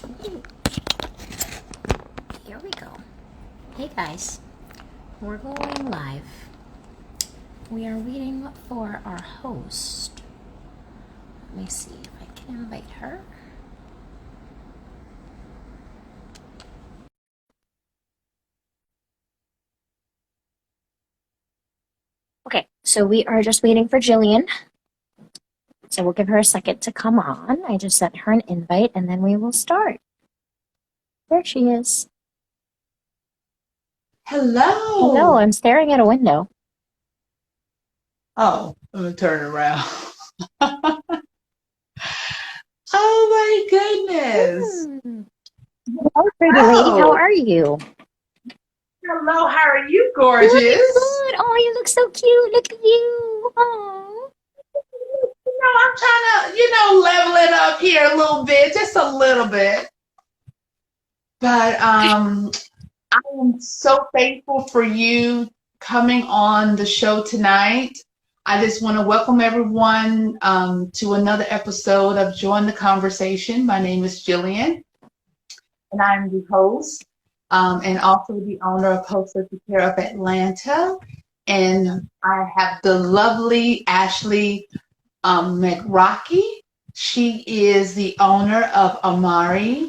Here we go. Hey guys, we're going live. We are waiting for our host. Let me see if I can invite her. Okay, so we are just waiting for Jillian. So we'll give her a second to come on. I just sent her an invite and then we will start. There she is. Hello. Hello, I'm staring at a window. Oh, let me turn around. Oh my goodness. Hello, pretty lady. How Oh, are you? hello. How are you, Good, gorgeous? good. Oh, you look so cute. Look at you. Oh. I'm trying to, level it up here a little bit, just a little bit. But I am so thankful for you coming on the show tonight. I just want to welcome everyone to another episode of Join the Conversation. My name is Jillian, and I'm the host and also the owner of Host of the Care of Atlanta. And I have the lovely Ashley McRocky. She is the owner of Amare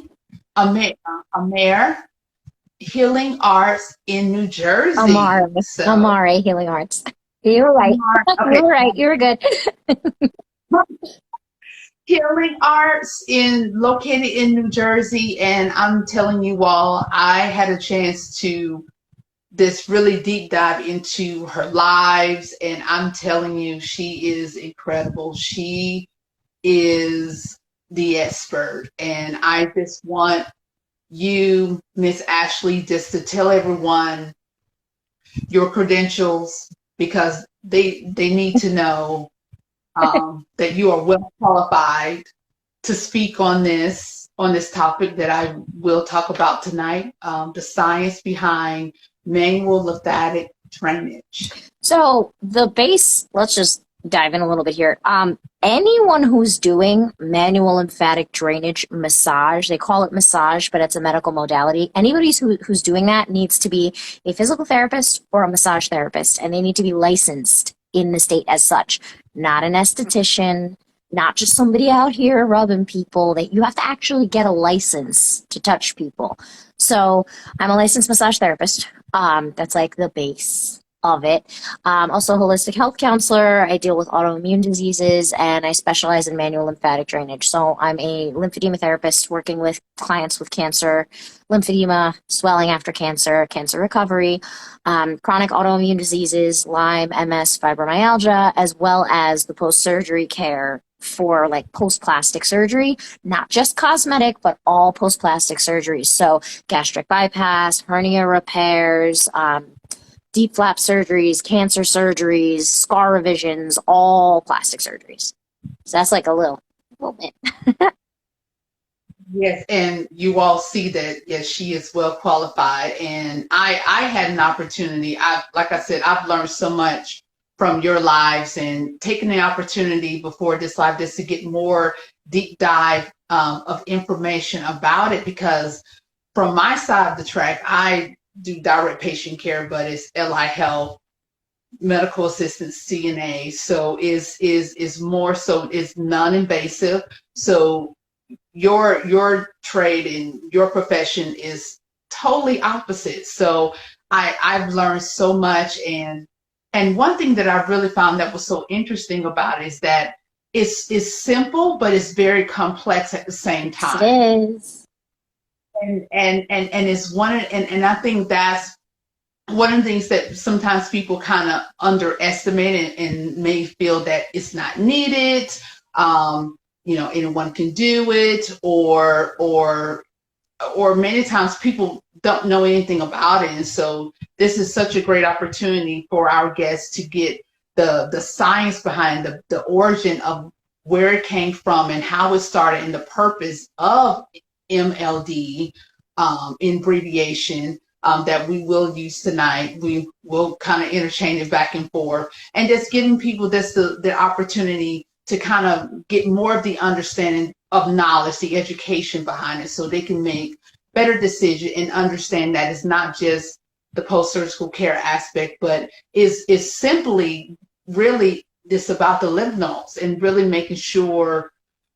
Healing Arts in New Amara. Jersey. So, Amare Healing Arts. You're right. Amare, okay. You're right. You're good. Healing Arts located in New Jersey, and I'm telling you all, I had a chance to this really deep dive into her lives, and I'm telling you, she is incredible. She is the expert, and I just want you, Miss Ashley, just to tell everyone your credentials because they need to know that you are well qualified to speak on this topic that I will talk about tonight, the science behind manual lymphatic drainage. So the base, let's just dive in a little bit here. Anyone who's doing manual lymphatic drainage massage, they call it massage, but it's a medical modality. Anybody who's doing that needs to be a physical therapist or a massage therapist, and they need to be licensed in the state as such, not an esthetician, not just somebody out here rubbing people. That you have to actually get a license to touch people. So I'm a licensed massage therapist. That's like the base of it. Also, holistic health counselor. I deal with autoimmune diseases and I specialize in manual lymphatic drainage. So I'm a lymphedema therapist working with clients with cancer, lymphedema, swelling after cancer, cancer recovery, chronic autoimmune diseases, Lyme, MS, fibromyalgia, as well as the post-surgery care for like post-plastic surgery, not just cosmetic, but all post-plastic surgeries. So gastric bypass, hernia repairs, deep flap surgeries, cancer surgeries, scar revisions, all plastic surgeries. So that's like a little bit. Yes, and you all see that, yes, she is well qualified. And I had an opportunity. Like I said, I've learned so much from your lives and taking the opportunity before this live just to get more deep dive of information about it. Because from my side of the track, I do direct patient care, but it's LI Health, medical assistance, CNA. So is more so is non-invasive. So your trade and your profession is totally opposite. So I've learned so much, and one thing that I've really found that was so interesting about it is that it's simple, but it's very complex at the same Yes, time. it is. And it's and I think that's one of the things that sometimes people kind of underestimate and may feel that it's not needed. Anyone can do it, or many times people don't know anything about it. And so this is such a great opportunity for our guests to get the science behind the origin of where it came from and how it started and the purpose of MLD in abbreviation that we will use tonight. We will kind of interchange it back and forth and just giving people this the opportunity to kind of get more of the understanding of knowledge, the education behind it, so they can make better decision and understand that it's not just the post-surgical care aspect, but is simply really just about the lymph nodes and really making sure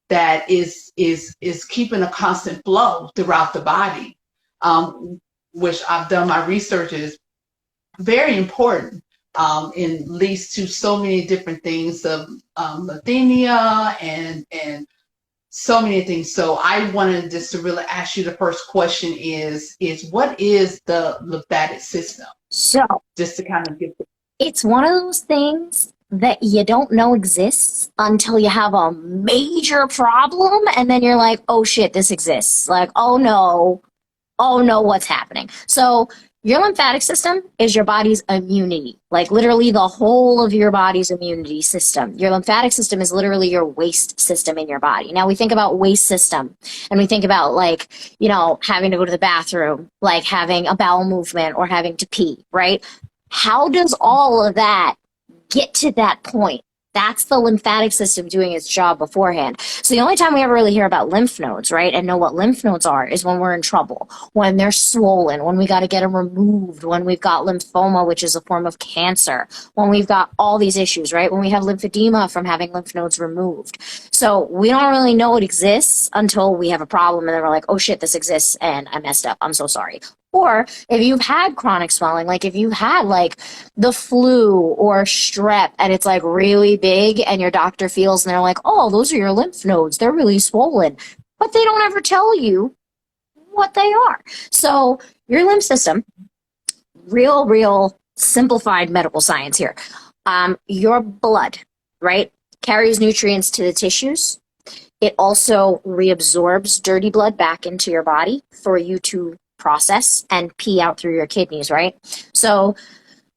that is keeping a constant flow throughout the body, which I've done my research is very important, and leads to so many different things of lymphedema and so many things. So I wanted just to really ask you, the first question is what is the lymphatic system? So Just to kind of give. it's one of those things that you don't know exists until you have a major problem, and then you're like, oh shit, this exists. Like, oh no, what's happening? So your lymphatic system is your body's immunity, like literally the whole of your body's immunity system. Your lymphatic system is literally your waste system in your body. Now we think about waste system and we think about, like, you know, having to go to the bathroom, like having a bowel movement or having to pee, right? How does all of that get to that point? That's the lymphatic system doing its job beforehand. So the only time we ever really hear about lymph nodes, right, and know what lymph nodes are is when we're in trouble, when they're swollen, when we got to get them removed, when we've got lymphoma, which is a form of cancer, when we've got all these issues, right, when we have lymphedema from having lymph nodes removed. So we don't really know it exists until we have a problem and then we're like, oh shit, this exists and I messed up. I'm so sorry. Or if you've had chronic swelling, like if you've had like the flu or strep and it's like really big and your doctor feels and they're like, oh, those are your lymph nodes. They're really swollen. But they don't ever tell you what they are. So your lymph system, real simplified medical science here. Your blood, right, carries nutrients to the tissues. It also reabsorbs dirty blood back into your body for you to process and pee out through your kidneys, right? So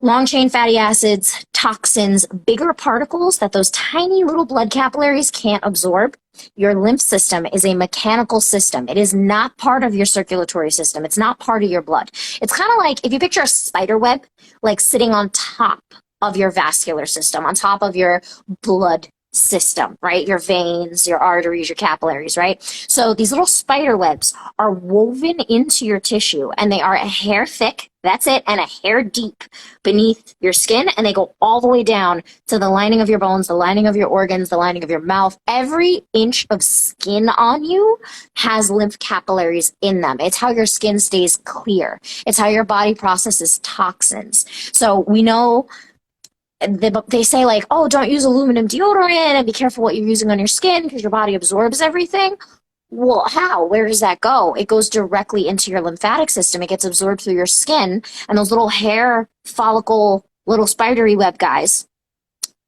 long chain fatty acids, toxins, bigger particles that those tiny little blood capillaries can't absorb. Your lymph system is a mechanical system. It is not part of your circulatory system. It's not part of your blood. It's kind of like if you picture a spider web, like sitting on top of your vascular system, on top of your blood system, right? Your veins, your arteries, your capillaries, right? So these little spider webs are woven into your tissue and they are a hair thick, that's it, and a hair deep beneath your skin, and they go all the way down to the lining of your bones, the lining of your organs, the lining of your mouth. Every inch of skin on you has lymph capillaries in them. It's how your skin stays clear. It's how your body processes toxins. So we know they say, like, oh, don't use aluminum deodorant and be careful what you're using on your skin because your body absorbs everything. Well, how? Where does that go? It goes directly into your lymphatic system. It gets absorbed through your skin, and those little hair follicle, little spidery web guys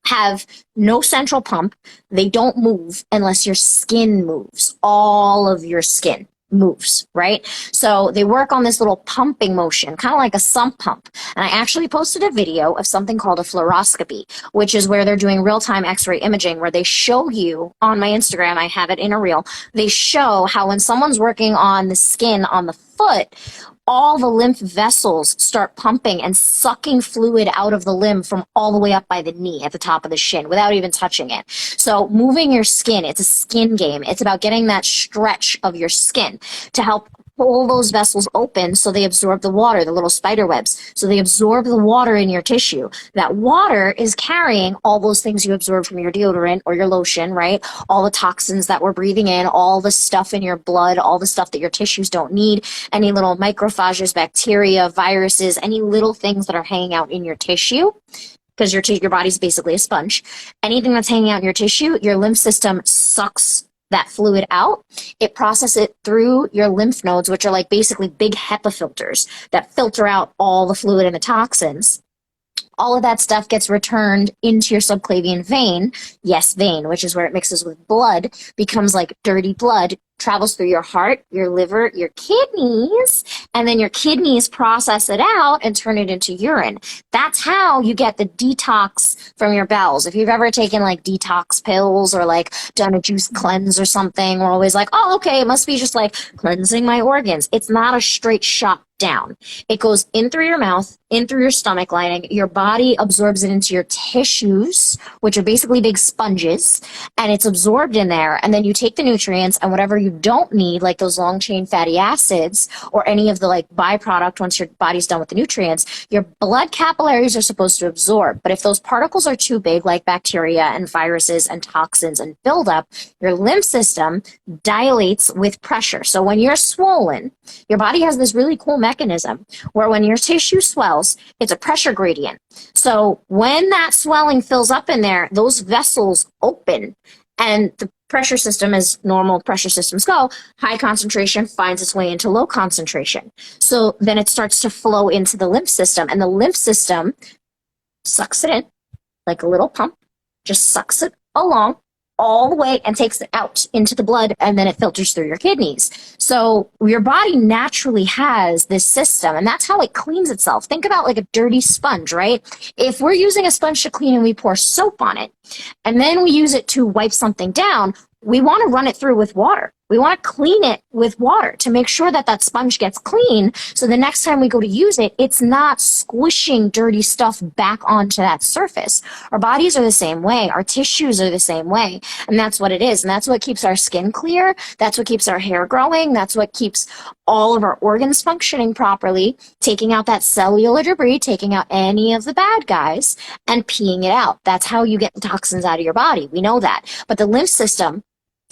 have no central pump. They don't move unless your skin moves. All of your skin moves, right? So they work on this little pumping motion, kind of like a sump pump. And I actually posted a video of something called a fluoroscopy, which is where they're doing real-time x-ray imaging, where they show you on my Instagram, I have it in a reel, they show how when someone's working on the skin on the foot, all the lymph vessels start pumping and sucking fluid out of the limb from all the way up by the knee at the top of the shin without even touching it. So moving your skin, it's a skin game. It's about getting that stretch of your skin to help pull those vessels open so they absorb the water, the little spider webs. So they absorb the water in your tissue. That water is carrying all those things you absorb from your deodorant or your lotion, right? All the toxins that we're breathing in, all the stuff in your blood, all the stuff that your tissues don't need, any little macrophages, bacteria, viruses, any little things that are hanging out in your tissue. Because your body's basically a sponge. Anything that's hanging out in your tissue, your lymph system sucks that fluid out. It processes it through your lymph nodes, which are like basically big HEPA filters that filter out all the fluid and the toxins. All of that stuff gets returned into your subclavian vein. Yes, vein, which is where it mixes with blood, becomes like dirty blood, travels through your heart, your liver, your kidneys, and then your kidneys process it out and turn it into urine. That's how you get the detox from your bowels. If you've ever taken like detox pills or like done a juice cleanse or something, we're always like, oh, okay, it must be just like cleansing my organs. It's not a straight shot down. It goes in through your mouth, in through your stomach lining. Your body absorbs it into your tissues, which are basically big sponges, and it's absorbed in there. And then you take the nutrients and whatever you don't need, like those long chain fatty acids or any of the like byproduct once your body's done with the nutrients, your blood capillaries are supposed to absorb. But if those particles are too big, like bacteria and viruses and toxins and buildup, your lymph system dilates with pressure. So when you're swollen, your body has this really cool mechanism where when your tissue swells, it's a pressure gradient. So when that swelling fills up in there, those vessels open and the pressure system, as normal pressure systems go, high concentration finds its way into low concentration. So then it starts to flow into the lymph system, and the lymph system sucks it in like a little pump, just sucks it along all the way and takes it out into the blood, and then it filters through your kidneys. So your body naturally has this system, and that's how it cleans itself. Think about like a dirty sponge, right? If we're using a sponge to clean and we pour soap on it, and then we use it to wipe something down, we want to run it through with water. We want to clean it with water to make sure that that sponge gets clean. So the next time we go to use it, it's not squishing dirty stuff back onto that surface. Our bodies are the same way. Our tissues are the same way. And that's what it is. And that's what keeps our skin clear. That's what keeps our hair growing. That's what keeps all of our organs functioning properly, taking out that cellular debris, taking out any of the bad guys and peeing it out. That's how you get the toxins out of your body. We know that. But the lymph system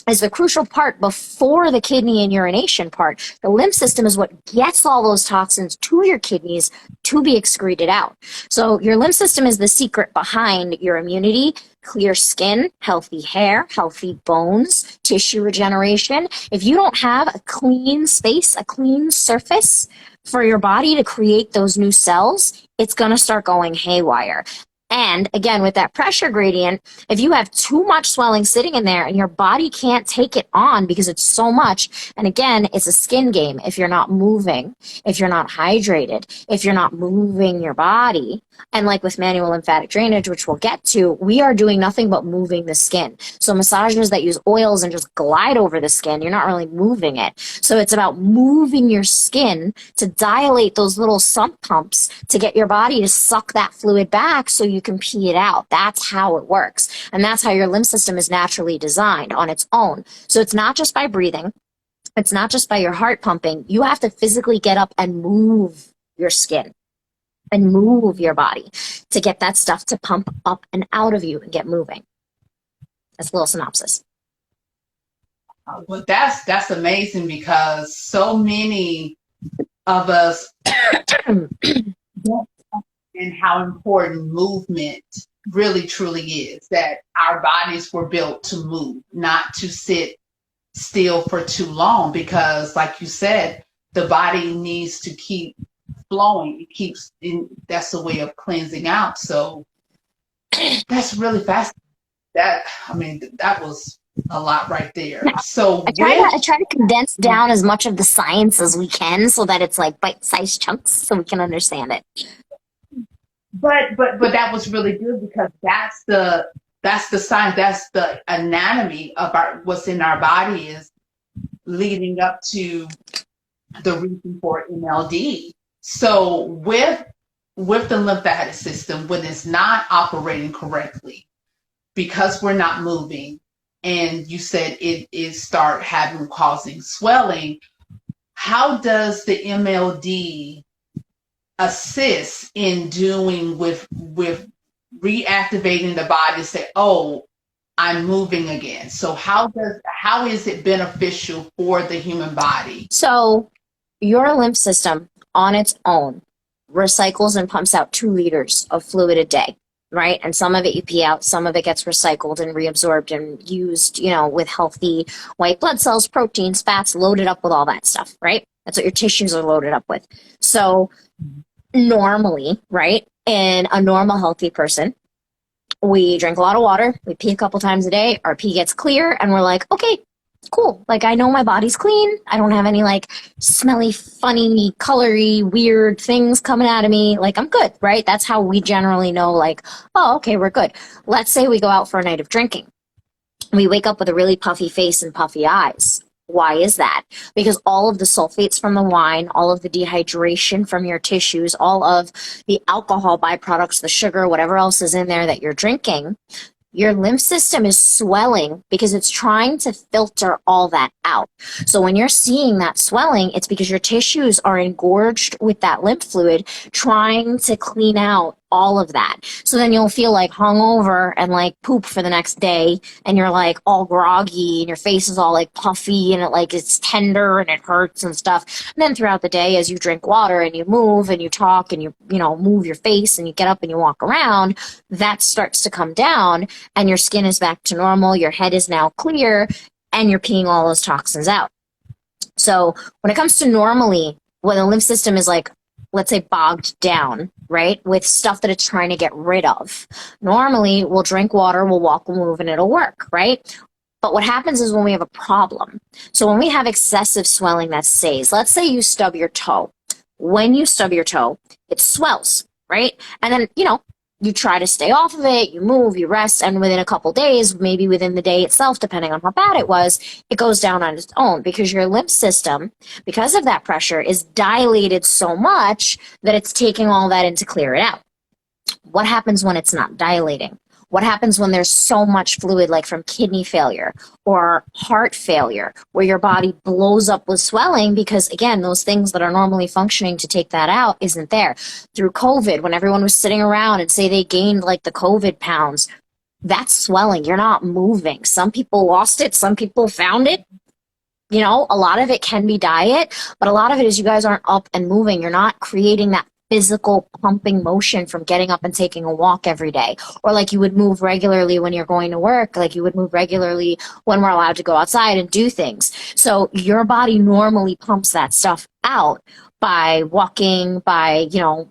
is the crucial part before the kidney and urination part. The lymph system is what gets all those toxins to your kidneys to be excreted out. So your lymph system is the secret behind your immunity, clear skin, healthy hair, healthy bones, tissue regeneration. If you don't have a clean space, a clean surface for your body to create those new cells, it's going to start going haywire. And again, with that pressure gradient, if you have too much swelling sitting in there and your body can't take it on because it's so much, and again, it's a skin game. If you're not moving, if you're not hydrated, if you're not moving your body, and like with manual lymphatic drainage, which we'll get to, we are doing nothing but moving the skin. So massages that use oils and just glide over the skin, you're not really moving it. So it's about moving your skin to dilate those little sump pumps to get your body to suck that fluid back so you can pee it out. That's how it works. And that's how your lymph system is naturally designed on its own. So it's not just by breathing. It's not just by your heart pumping. You have to physically get up and move your skin and move your body to get that stuff to pump up and out of you and get moving. That's a little synopsis. Well, that's amazing because so many of us don't and how important movement really truly is, that our bodies were built to move, not to sit still for too long, because like you said, the body needs to keep flowing. It keeps in, that's a way of cleansing out. So that's really fascinating. That was a lot right there. So I try to condense down as much of the science as we can so that it's like bite-sized chunks so we can understand it. But that was really good because that's the science, that's the anatomy of what's in our body is leading up to the reason for MLD. So with the lymphatic system, when it's not operating correctly, because we're not moving, and you said it start causing swelling, how does the MLD assist in doing with reactivating the body to say, oh, I'm moving again? So how is it beneficial for the human body? So your lymph system on its own recycles and pumps out 2 liters of fluid a day, right? And some of it you pee out, some of it gets recycled and reabsorbed and used, with healthy white blood cells, proteins, fats, loaded up with all that stuff, right? That's what your tissues are loaded up with. So normally, right, in a normal healthy person, we drink a lot of water, we pee a couple times a day, our pee gets clear, and we're like, okay, cool. Like, I know my body's clean. I don't have any, like, smelly, funny, colory, weird things coming out of me. Like, I'm good, right? That's how we generally know, like, oh, okay, we're good. Let's say we go out for a night of drinking. We wake up with a really puffy face and puffy eyes. Why is that? Because all of the sulfates from the wine, all of the dehydration from your tissues, all of the alcohol byproducts, the sugar, whatever else is in there that you're drinking, your lymph system is swelling because it's trying to filter all that out. So when you're seeing that swelling, it's because your tissues are engorged with that lymph fluid trying to clean out all of that. So then you'll feel like hungover and like poop for the next day, and you're like all groggy and your face is all like puffy and it's tender and it hurts and stuff. And then throughout the day, as you drink water and you move and you talk and you move your face and you get up and you walk around, that starts to come down and your skin is back to normal. Your head is now clear and you're peeing all those toxins out. So when it comes to normally, when the lymph system is like, let's say, bogged down, right, with stuff that it's trying to get rid of, normally we'll drink water, we'll walk, we'll move, and it'll work, right? But what happens is when we have a problem, so when we have excessive swelling that stays, let's say you stub your toe. When you stub your toe, it swells, right? And then, you try to stay off of it, you move, you rest, and within a couple days, maybe within the day itself, depending on how bad it was, it goes down on its own because your lymph system, because of that pressure, is dilated so much that it's taking all that in to clear it out. What happens when it's not dilating? What happens when there's so much fluid, like from kidney failure or heart failure, where your body blows up with swelling because, again, those things that are normally functioning to take that out isn't there. Through COVID, when everyone was sitting around and say they gained like the COVID pounds, that's swelling. You're not moving. Some people lost it. Some people found it. A lot of it can be diet, but a lot of it is you guys aren't up and moving. You're not creating that physical pumping motion from getting up and taking a walk every day, or like you would move regularly when you're going to work, like you would move regularly when we're allowed to go outside and do things. So your body normally pumps that stuff out by walking, by,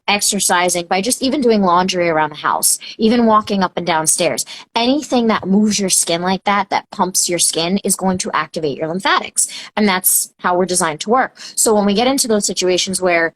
exercising, by just even doing laundry around the house, even walking up and down stairs. Anything that moves your skin like that, that pumps your skin, is going to activate your lymphatics. And that's how we're designed to work. So when we get into those situations where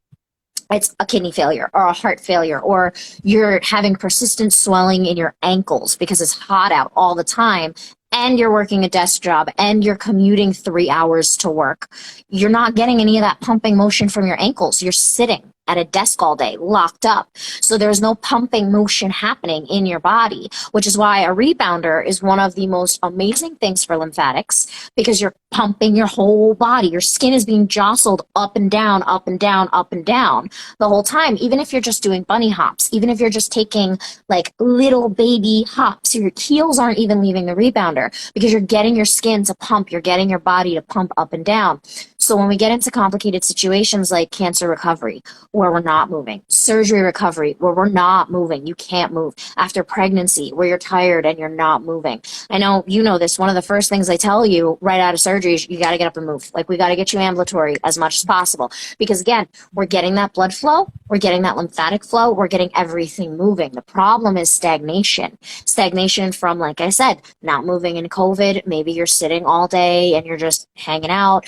it's a kidney failure or a heart failure, or you're having persistent swelling in your ankles because it's hot out all the time, and you're working a desk job and you're commuting 3 hours to work, you're not getting any of that pumping motion from your ankles. You're sitting at a desk all day, locked up. So there's no pumping motion happening in your body, which is why a rebounder is one of the most amazing things for lymphatics, because you're pumping your whole body. Your skin is being jostled up and down, up and down, up and down the whole time. Even if you're just doing bunny hops, even if you're just taking like little baby hops, your heels aren't even leaving the rebounder because you're getting your skin to pump, you're getting your body to pump up and down. So when we get into complicated situations like cancer recovery, where we're not moving, surgery recovery, where we're not moving, you can't move, after pregnancy, where you're tired and you're not moving. I know you know this. One of the first things I tell you right out of surgery is you got to get up and move. Like, we got to get you ambulatory as much as possible, because again, we're getting that blood flow, we're getting that lymphatic flow, we're getting everything moving. The problem is stagnation. Stagnation from, like I said, not moving in COVID. Maybe you're sitting all day and you're just hanging out.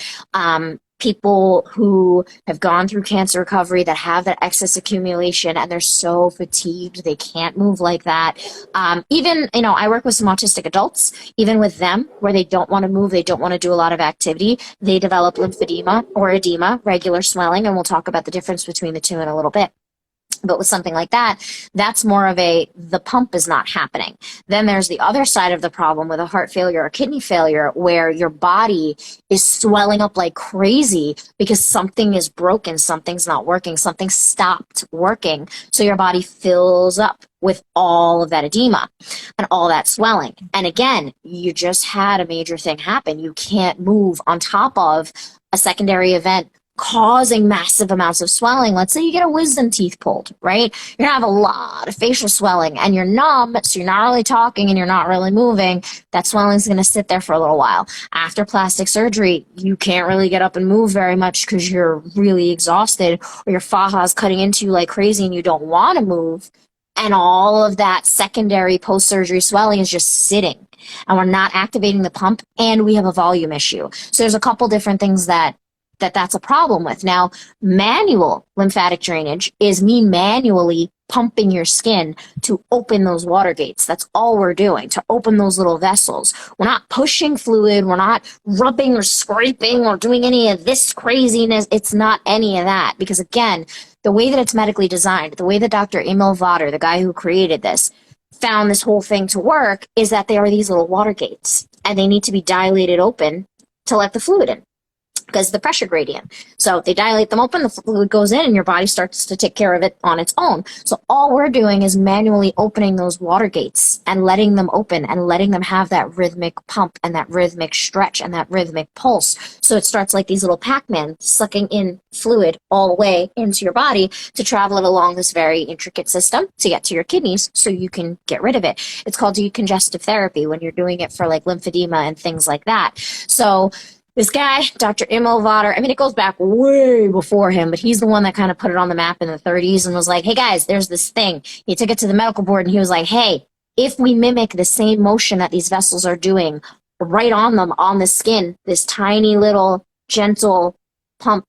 People who have gone through cancer recovery that have that excess accumulation and they're so fatigued, they can't move like that. Even, I work with some autistic adults, even with them, where they don't want to move, they don't want to do a lot of activity, they develop lymphedema or edema, regular swelling, and we'll talk about the difference between the two in a little bit. But with something like that, that's more of the pump is not happening. Then there's the other side of the problem with a heart failure or kidney failure, where your body is swelling up like crazy because something is broken, something's not working, something stopped working. So your body fills up with all of that edema and all that swelling. And again, you just had a major thing happen. You can't move on top of a secondary event causing massive amounts of swelling. Let's say you get a wisdom teeth pulled, right? You're gonna have a lot of facial swelling and you're numb, so you're not really talking and you're not really moving. That swelling's gonna sit there for a little while. After plastic surgery, you can't really get up and move very much because you're really exhausted, or your faja's cutting into you like crazy and you don't want to move. And all of that secondary post-surgery swelling is just sitting, and we're not activating the pump, and we have a volume issue. So there's a couple different things that that's a problem with. Now, manual lymphatic drainage is me manually pumping your skin to open those water gates. That's all we're doing, to open those little vessels. We're not pushing fluid. We're not rubbing or scraping or doing any of this craziness. It's not any of that, because again, the way that it's medically designed, the way that Dr. Emil Vater, the guy who created this, found this whole thing to work is that there are these little water gates and they need to be dilated open to let the fluid in, because the pressure gradient. So they dilate them open, the fluid goes in, and your body starts to take care of it on its own. So all we're doing is manually opening those water gates and letting them open and letting them have that rhythmic pump and that rhythmic stretch and that rhythmic pulse. So it starts like these little Pac-Man sucking in fluid all the way into your body to travel it along this very intricate system to get to your kidneys so you can get rid of it. It's called decongestive therapy when you're doing it for like lymphedema and things like that. So this guy, Dr. Emil Vater, I mean, it goes back way before him, but he's the one that kind of put it on the map in the 30s and was like, hey guys, there's this thing. He took it to the medical board and he was like, hey, if we mimic the same motion that these vessels are doing right on them, on the skin, this tiny little gentle pump,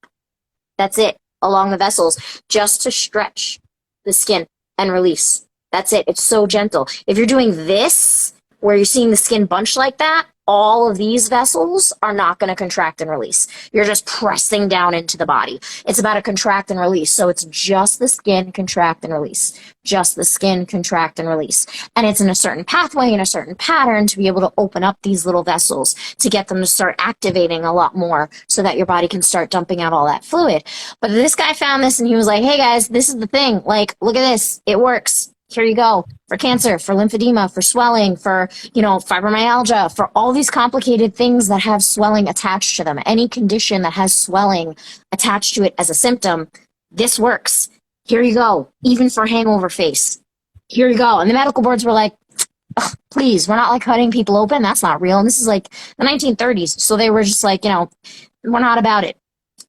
that's it, along the vessels, just to stretch the skin and release. That's it. It's so gentle. If you're doing this, where you're seeing the skin bunch like that, all of these vessels are not going to contract and release. You're just pressing down into the body. It's about a contract and release. So it's just the skin contract and release. Just the skin contract and release. And it's in a certain pathway, in a certain pattern to be able to open up these little vessels to get them to start activating a lot more so that your body can start dumping out all that fluid. But this guy found this and he was like, hey guys, this is the thing. Like, look at this. It works. Here you go. For cancer, for lymphedema, for swelling, for, fibromyalgia, for all these complicated things that have swelling attached to them. Any condition that has swelling attached to it as a symptom, this works. Here you go. Even for hangover face. Here you go. And the medical boards were like, please, we're not like cutting people open. That's not real. And this is like the 1930s. So they were just like, we're not about it.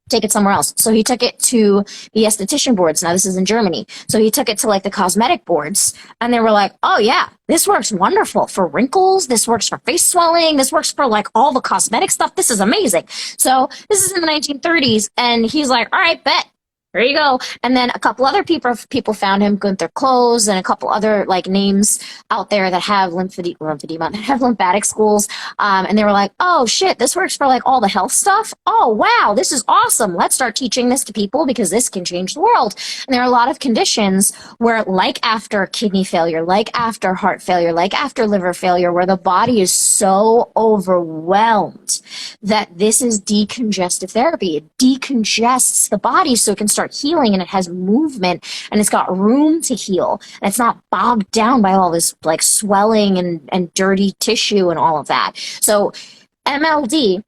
Take it somewhere else. So he took it to the esthetician boards. Now this is in Germany. So he took it to like the cosmetic boards and they were like, oh yeah, this works wonderful for wrinkles. This works for face swelling. This works for like all the cosmetic stuff. This is amazing. So this is in the 1930s and he's like, all right, bet. There you go. And then a couple other people found him, Gunther Klose, and a couple other like names out there that have lymphedema, that have lymphatic schools. And they were like, oh shit, this works for like all the health stuff. Oh wow, this is awesome. Let's start teaching this to people because this can change the world. And there are a lot of conditions where, like after kidney failure, like after heart failure, like after liver failure, where the body is so overwhelmed that this is decongestive therapy. It decongests the body so it can start healing and it has movement and it's got room to heal and it's not bogged down by all this like swelling and dirty tissue and all of that. So MLD,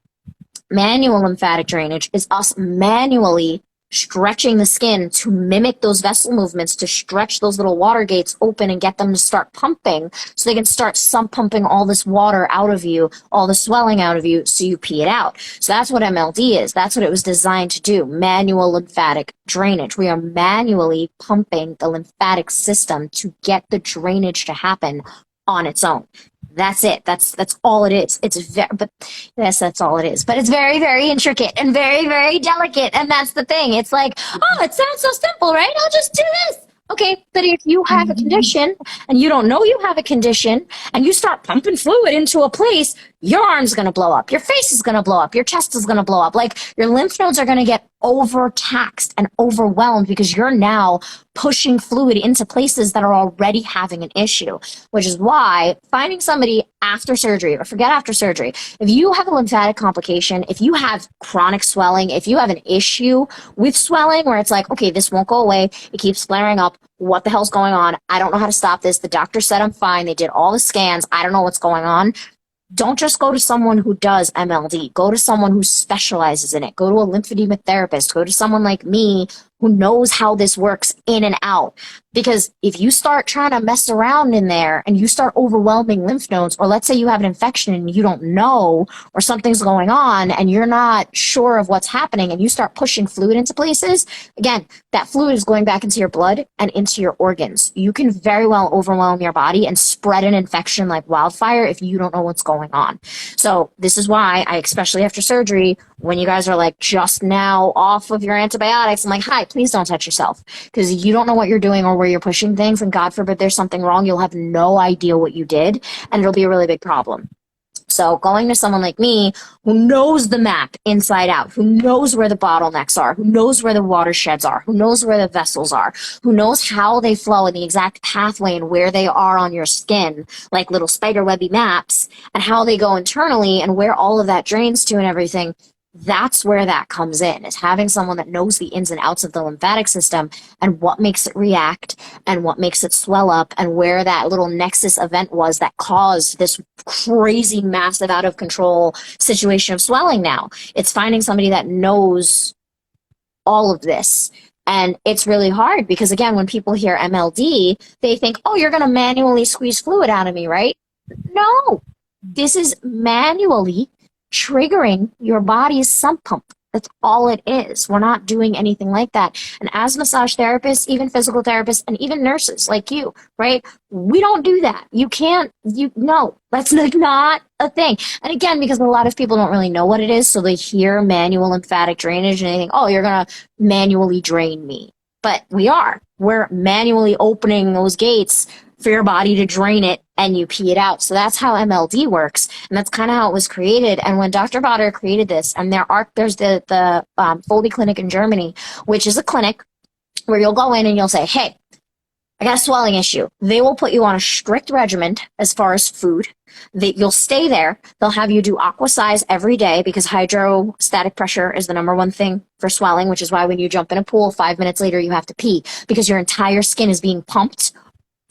manual lymphatic drainage, is us manually stretching the skin to mimic those vessel movements, to stretch those little water gates open and get them to start pumping so they can start pumping all this water out of you, all the swelling out of you, so you pee it out. So that's what MLD is. That's what it was designed to do, manual lymphatic drainage. We are manually pumping the lymphatic system to get the drainage to happen on its own. That's it. That's all it is. That's all it is. But it's very, very intricate and very, very delicate. And that's the thing. It's like, oh, it sounds so simple, right? I'll just do this. Okay, but if you have a condition and you don't know you have a condition and you start pumping fluid into a place, your arm's going to blow up, your face is going to blow up, your chest is going to blow up. Like your lymph nodes are going to get overtaxed and overwhelmed because you're now pushing fluid into places that are already having an issue, which is why finding somebody after surgery, or forget after surgery, if you have a lymphatic complication, if you have chronic swelling, if you have an issue with swelling where it's like, okay, this won't go away, it keeps flaring up, what the hell's going on? I don't know how to stop this. The doctor said I'm fine. They did all the scans. I don't know what's going on. Don't just go to someone who does MLD. Go to someone who specializes in it. Go to a lymphedema therapist. Go to someone like me who knows how this works in and out. Because if you start trying to mess around in there and you start overwhelming lymph nodes, or let's say you have an infection and you don't know, or something's going on and you're not sure of what's happening, and you start pushing fluid into places, again, that fluid is going back into your blood and into your organs. You can very well overwhelm your body and spread an infection like wildfire if you don't know what's going on. So this is why I, especially after surgery, when you guys are like just now off of your antibiotics, I'm like, hi, please don't touch yourself, because you don't know what you're doing or where you're pushing things, and God forbid there's something wrong, you'll have no idea what you did, and it'll be a really big problem. So going to someone like me who knows the map inside out, who knows where the bottlenecks are, who knows where the watersheds are, who knows where the vessels are, who knows how they flow and the exact pathway and where they are on your skin, like little spiderwebby maps, and how they go internally and where all of that drains to and everything. That's where that comes in, is having someone that knows the ins and outs of the lymphatic system and what makes it react and what makes it swell up and where that little nexus event was that caused this crazy, massive, out of control situation of swelling now. It's finding somebody that knows all of this. And it's really hard because, again, when people hear MLD, they think, oh, you're going to manually squeeze fluid out of me, right? No, this is manually triggering your body's sump pump. That's all it is. We're not doing anything like that. And as massage therapists, even physical therapists, and even nurses like you, right? We don't do that. You can't, no, that's like not a thing. And again, because a lot of people don't really know what it is, so they hear manual lymphatic drainage and they think, oh, you're going to manually drain me. But we're manually opening those gates for your body to drain it, and you pee it out. So that's how MLD works, and that's kind of how it was created. And when Dr. Botter created this, and there's the Foley Clinic in Germany, which is a clinic where you'll go in and you'll say, hey, I got a swelling issue. They will put you on a strict regimen as far as food. You'll stay there. They'll have you do aqua size every day, because hydrostatic pressure is the number one thing for swelling, which is why when you jump in a pool, 5 minutes later you have to pee, because your entire skin is being pumped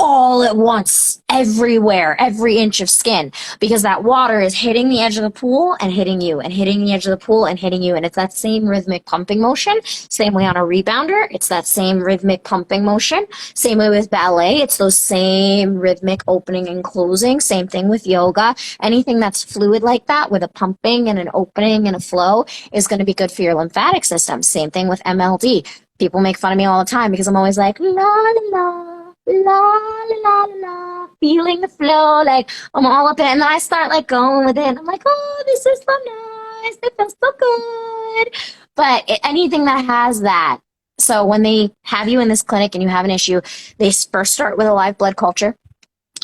all at once, everywhere, every inch of skin, because that water is hitting the edge of the pool and hitting you, and hitting the edge of the pool and hitting you. And it's that same rhythmic pumping motion. Same way on a rebounder, it's that same rhythmic pumping motion. Same way with ballet, it's those same rhythmic opening and closing. Same thing with yoga. Anything that's fluid like that, with a pumping and an opening and a flow, is going to be good for your lymphatic system. Same thing with MLD. People make fun of me all the time because I'm always like, la la la, la la la la, feeling the flow, like I'm all up in it, and then I start like going with it, and I'm like, oh, this is so nice, it feels so good. But anything that has that, so when they have you in this clinic and you have an issue, they first start with a live blood culture.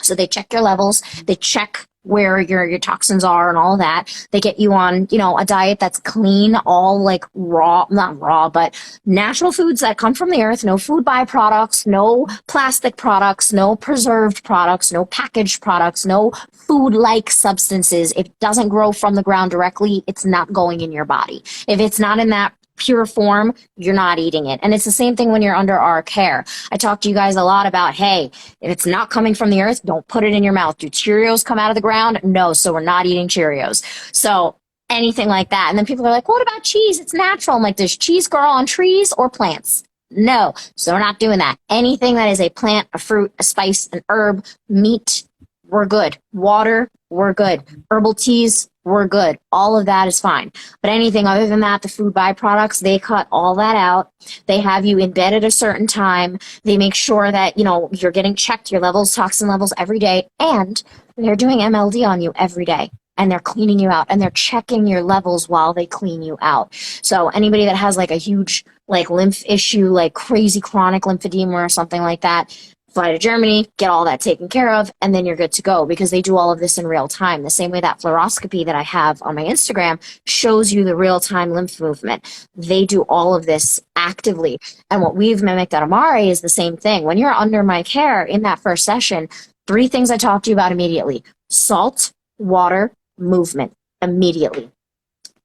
So they check your levels, they check where your toxins are and all of that. They get you on, a diet that's clean, all like not raw, but natural foods that come from the earth, no food byproducts, no plastic products, no preserved products, no packaged products, no food-like substances. If it doesn't grow from the ground directly, it's not going in your body. If it's not in that pure form, you're not eating it. And it's the same thing when you're under our care. I talk to you guys a lot about, hey, if it's not coming from the earth, don't put it in your mouth. Do Cheerios come out of the ground? No, so we're not eating Cheerios. So anything like that. And then people are like, what about cheese? It's natural. I'm like, does cheese grow on trees or plants? No, so we're not doing that. Anything that is a plant, a fruit, a spice, an herb, meat, we're good. Water, we're good. Herbal teas, we're good. All of that is fine. But anything other than that, the food byproducts, they cut all that out. They have you in bed at a certain time. They make sure that, you're getting checked, your levels, toxin levels every day. And they're doing MLD on you every day. And they're cleaning you out. And they're checking your levels while they clean you out. So anybody that has like a huge lymph issue, like crazy chronic lymphedema or something like that, fly to Germany, get all that taken care of, and then you're good to go, because they do all of this in real time. The same way that fluoroscopy that I have on my Instagram shows you the real-time lymph movement. They do all of this actively. And what we've mimicked at Amare is the same thing. When you're under my care in that first session, 3 things I talk to you about immediately: salt, water, movement, immediately.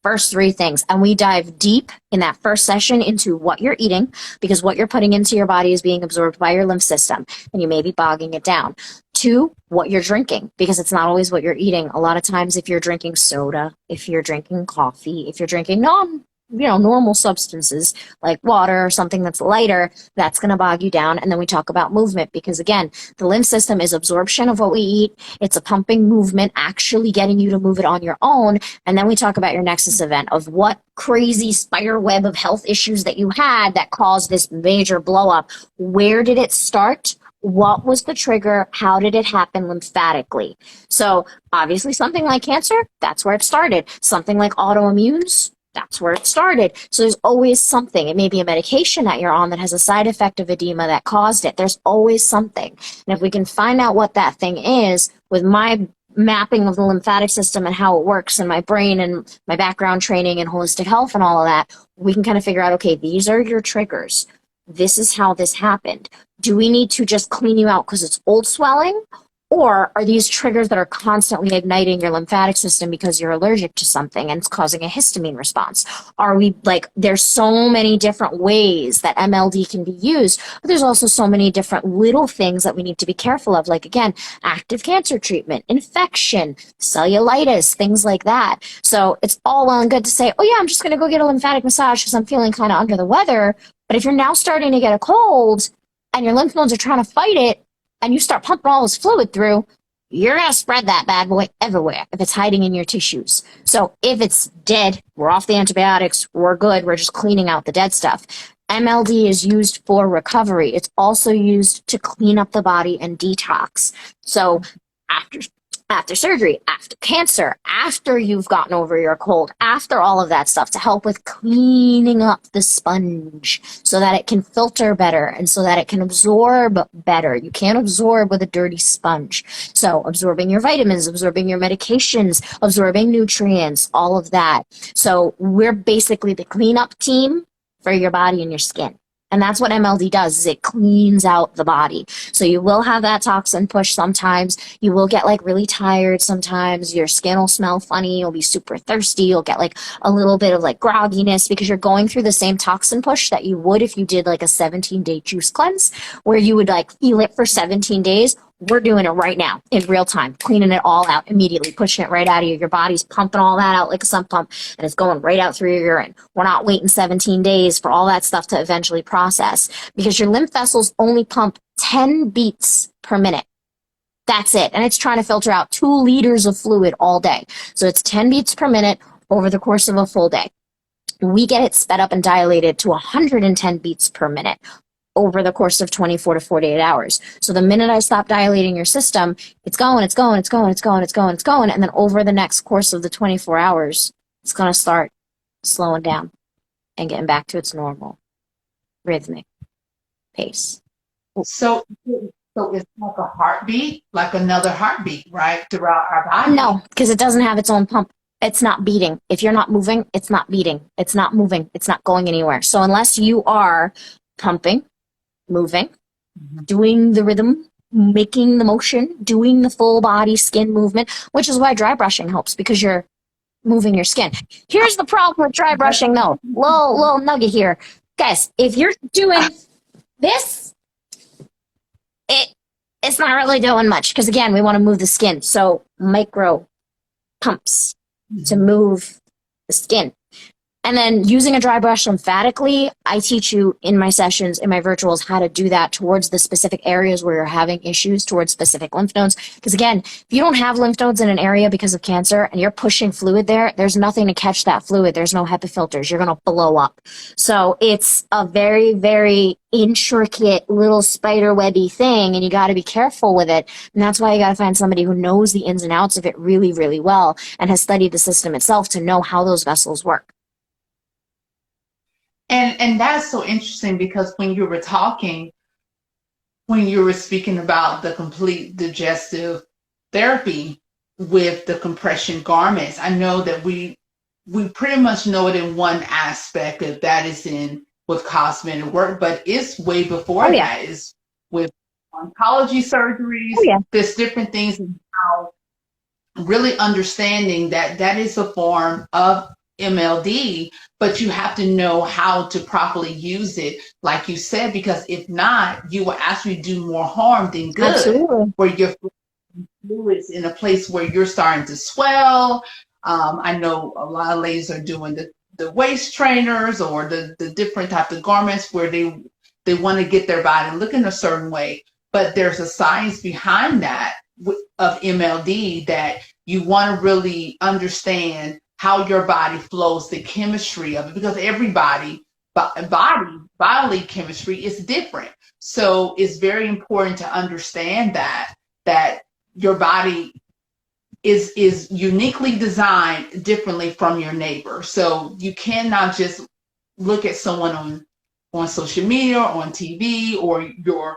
First 3 things. And we dive deep in that first session into what you're eating, because what you're putting into your body is being absorbed by your lymph system, and you may be bogging it down. 2, what you're drinking, because it's not always what you're eating. A lot of times if you're drinking soda, if you're drinking coffee, if you're drinking normal substances like water or something that's lighter, that's going to bog you down. And then we talk about movement because, again, the lymph system is absorption of what we eat. It's a pumping movement, actually getting you to move it on your own. And then we talk about your nexus event of what crazy spider web of health issues that you had that caused this major blow up. Where did it start? What was the trigger? How did it happen lymphatically? So obviously something like cancer, that's where it started. Something like autoimmunes, that's where it started. So there's always something. It may be a medication that you're on that has a side effect of edema that caused it. There's always something. And if we can find out what that thing is with my mapping of the lymphatic system and how it works in my brain and my background training and holistic health and all of that, we can kind of figure out, okay, these are your triggers. This is how this happened. Do we need to just clean you out because it's old swelling? Or are these triggers that are constantly igniting your lymphatic system because you're allergic to something and it's causing a histamine response? Are we there's so many different ways that MLD can be used, but there's also so many different little things that we need to be careful of. Like, again, active cancer treatment, infection, cellulitis, things like that. So it's all well and good to say, oh yeah, I'm just going to go get a lymphatic massage because I'm feeling kind of under the weather. But if you're now starting to get a cold and your lymph nodes are trying to fight it, and you start pumping all this fluid through, you're going to spread that bad boy everywhere if it's hiding in your tissues. So if it's dead, we're off the antibiotics, we're good, we're just cleaning out the dead stuff. MLD is used for recovery. It's also used to clean up the body and detox. So after surgery, after cancer, after you've gotten over your cold, after all of that stuff, to help with cleaning up the sponge so that it can filter better and so that it can absorb better. You can't absorb with a dirty sponge. So absorbing your vitamins, absorbing your medications, absorbing nutrients, all of that. So we're basically the cleanup team for your body and your skin. And that's what MLD does, is it cleans out the body. So you will have that toxin push sometimes. You will get really tired sometimes. Your skin will smell funny. You'll be super thirsty. You'll get a little bit of grogginess because you're going through the same toxin push that you would if you did a 17-day juice cleanse where you would feel it for 17 days. We're doing it right now in real time, cleaning it all out immediately, pushing it right out of you. Your body's pumping all that out like a sump pump, and it's going right out through your urine. We're not waiting 17 days for all that stuff to eventually process because your lymph vessels only pump 10 beats per minute. That's it. And it's trying to filter out 2 liters of fluid all day. So it's 10 beats per minute over the course of a full day. We get it sped up and dilated to 110 beats per minute over the course of 24 to 48 hours. So the minute I stop dilating your system, it's going. And then over the next course of the 24 hours, it's going to start slowing down and getting back to its normal rhythmic pace. So it's like a heartbeat, like another heartbeat, right? Throughout our body. No, because it doesn't have its own pump. It's not beating. If you're not moving, it's not beating. It's not moving. It's not going anywhere. So unless you are pumping, moving, doing the rhythm, making the motion, doing the full body skin movement, which is why dry brushing helps because you're moving your skin. Here's the problem with dry brushing though. Little nugget here. Guys, if you're doing this, it's not really doing much because again, we want to move the skin. So micro pumps to move the skin. And then using a dry brush lymphatically, I teach you in my sessions, in my virtuals, how to do that towards the specific areas where you're having issues, towards specific lymph nodes. Because again, if you don't have lymph nodes in an area because of cancer and you're pushing fluid there, there's nothing to catch that fluid. There's no HEPA filters. You're going to blow up. So it's a very, very intricate little spider webby thing, and you got to be careful with it. And that's why you got to find somebody who knows the ins and outs of it really, really well and has studied the system itself to know how those vessels work. And that's so interesting because when you were talking, when you were speaking about the complete digestive therapy with the compression garments, I know that we pretty much know it in one aspect of that is in with cosmetic work, but it's way before that is with oncology surgeries. There's different things and how really understanding that that is a form of MLD, but you have to know how to properly use it, like you said, because if not, you will actually do more harm than good. Absolutely. Where your fluids in a place where you're starting to swell. I know a lot of ladies are doing the waist trainers or the different type of garments where they want to get their body looking a certain way. But there's a science behind that of MLD that you want to really understand how your body flows, the chemistry of it, because everybody bodily chemistry is different. So it's very important to understand that your body is uniquely designed differently from your neighbor. So you cannot just look at someone on social media or on TV or your